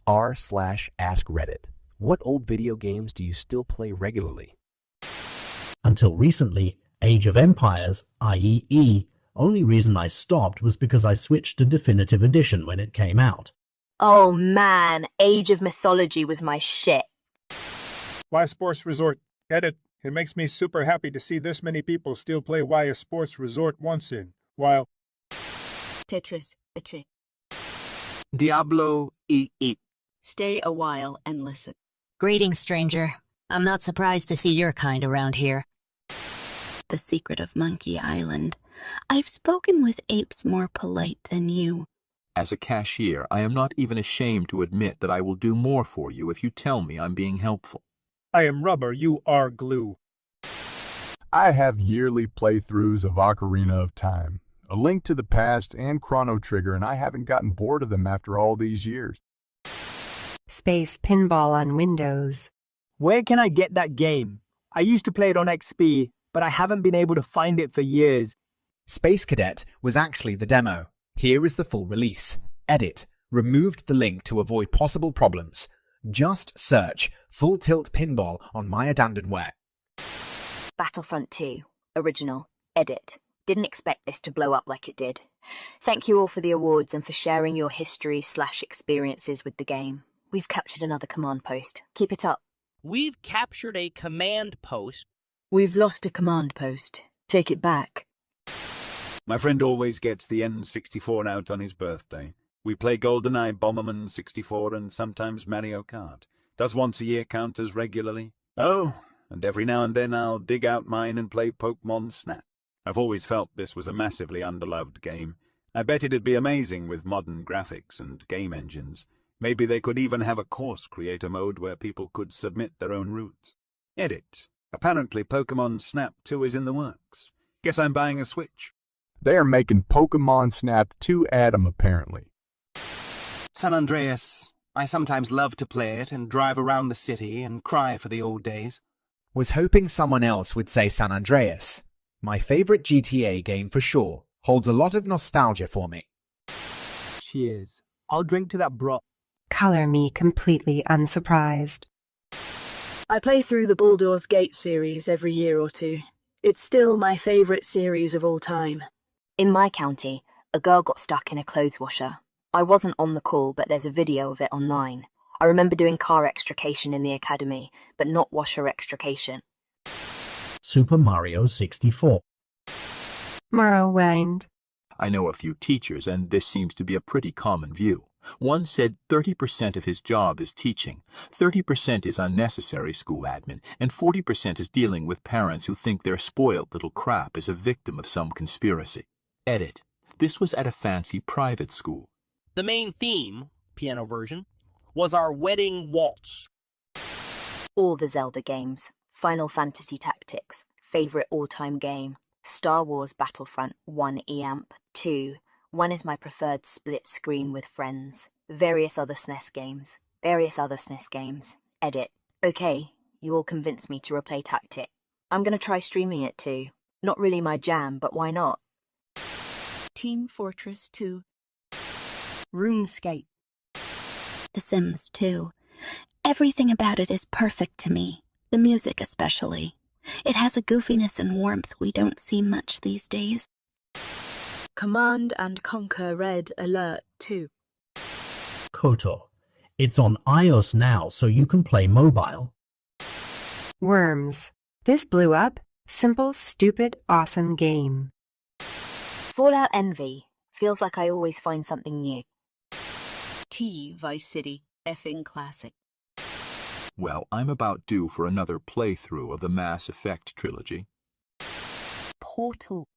r/askreddit. What old video games do you still play regularly? Until recently, Age of Empires, i.e. E. Only reason I stopped was because I switched to Definitive Edition when it came out. Oh man, Age of Mythology was my shit. Y Sports Resort. Edit. It makes me super happy to see this many people still play Y Sports Resort once in while. Tetris. Diablo EE. Stay a while and listen. Greetings, stranger. I'm not surprised to see your kind around here. The Secret of Monkey Island. I've spoken with apes more polite than you. As a cashier, I am not even ashamed to admit that I will do more for you if you tell me I'm being helpful. I am rubber, you are glue. I have yearly playthroughs of Ocarina of Time, A Link to the Past, and Chrono Trigger, and I haven't gotten bored of them after all these years. Space Pinball on Windows. Where can I get that game? I used to play it on XP, but I haven't been able to find it for years. Space Cadet was actually the demo. Here is the full release. Edit. Removed the link to avoid possible problems. Just search Full Tilt Pinball on My Abandonware. Battlefront 2. Original. Edit. Didn't expect this to blow up like it did. Thank you all for the awards and for sharing your history/experiences with the game. We've captured another command post. Keep it up. We've captured a command post. We've lost a command post. Take it back. My friend always gets the N64 out on his birthday. We play GoldenEye, Bomberman 64, and sometimes Mario Kart. Does once a year count as regularly? Oh, and every now and then I'll dig out mine and play Pokemon Snap. I've always felt this was a massively underloved game. I bet it'd be amazing with modern graphics and game engines. Maybe they could even have a course creator mode where people could submit their own routes. Edit. Apparently Pokemon Snap 2 is in the works. Guess I'm buying a Switch. They are making Pokemon Snap 2 Atom, apparently. San Andreas. I sometimes love to play it and drive around the city and cry for the old days. Was hoping someone else would say San Andreas. My favorite GTA game for sure. Holds a lot of nostalgia for me. Cheers. I'll drink to that bro. Color me completely unsurprised. I play through the Baldur's Gate series every year or two. It's still my favorite series of all time. In my county, a girl got stuck in a clothes washer. I wasn't on the call, but there's a video of it online. I remember doing car extrication in the academy, but not washer extrication. Super Mario 64. Morrowind. I know a few teachers, and this seems to be a pretty common view. One said 30% of his job is teaching, 30% is unnecessary school admin, and 40% is dealing with parents who think their spoiled little crap is a victim of some conspiracy. Edit. This was at a fancy private school. The main theme, piano version, was our wedding waltz. All the Zelda games. Final Fantasy Tactics. Favorite all-time game. Star Wars Battlefront 1 EAMP 2. 1 is my preferred split screen with friends. Various other SNES games. Edit. Okay, you all convinced me to replay Tactic. I'm gonna try streaming it too. Not really my jam, but why not? Team Fortress 2. RuneScape. The Sims 2. Everything about it is perfect to me. The music especially. It has a goofiness and warmth we don't see much these days. Command and Conquer Red Alert 2. KOTOR. It's on iOS now, so you can play mobile. Worms. This blew up. Simple, stupid, awesome game. Fallout Envy. Feels like I always find something new. Vice City. Effing classic. Well, I'm about due for another playthrough of the Mass Effect trilogy. Portal.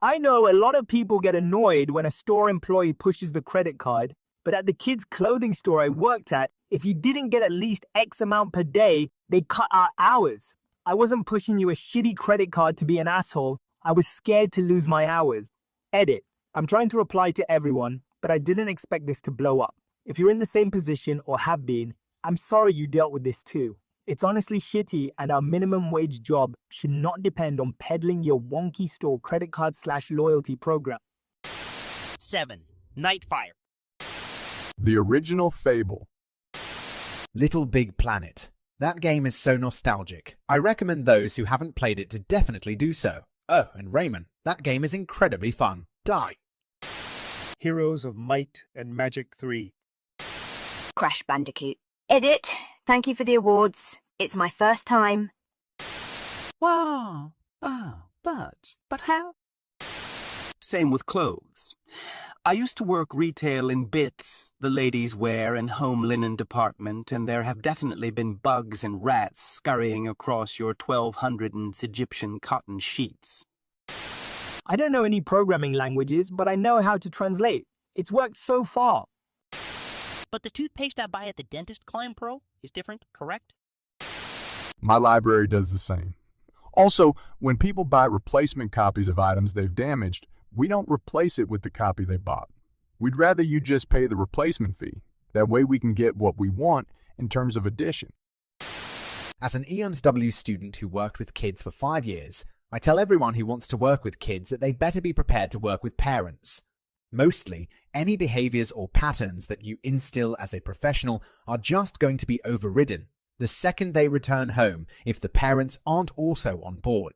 I know a lot of people get annoyed when a store employee pushes the credit card, but at the kids' clothing store I worked at, if you didn't get at least X amount per day, they cut our hours. I wasn't pushing you a shitty credit card to be an asshole. I was scared to lose my hours. Edit. I'm trying to reply to everyone, but I didn't expect this to blow up. If you're in the same position or have been, I'm sorry you dealt with this too. It's honestly shitty, and our minimum wage job should not depend on peddling your wonky store credit card/loyalty program. 7. Nightfire. The original Fable. Little Big Planet. That game is so nostalgic. I recommend those who haven't played it to definitely do so. Oh, and Rayman, that game is incredibly fun. Die. Heroes of Might and Magic 3. Crash Bandicoot. Edit. Thank you for the awards. It's my first time. Wow. But how? Same with clothes. I used to work retail in Bits, the ladies' wear and home linen department, and there have definitely been bugs and rats scurrying across your 1200 Egyptian cotton sheets. I don't know any programming languages, but I know how to translate. It's worked so far. But the toothpaste I buy at the dentist, Climb Pro, is different, correct? My library does the same. Also, when people buy replacement copies of items they've damaged, we don't replace it with the copy they bought. We'd rather you just pay the replacement fee. That way we can get what we want in terms of addition. As an EMSW student who worked with kids for 5 years, I tell everyone who wants to work with kids that they better be prepared to work with parents. Mostly, any behaviors or patterns that you instill as a professional are just going to be overridden the second they return home if the parents aren't also on board.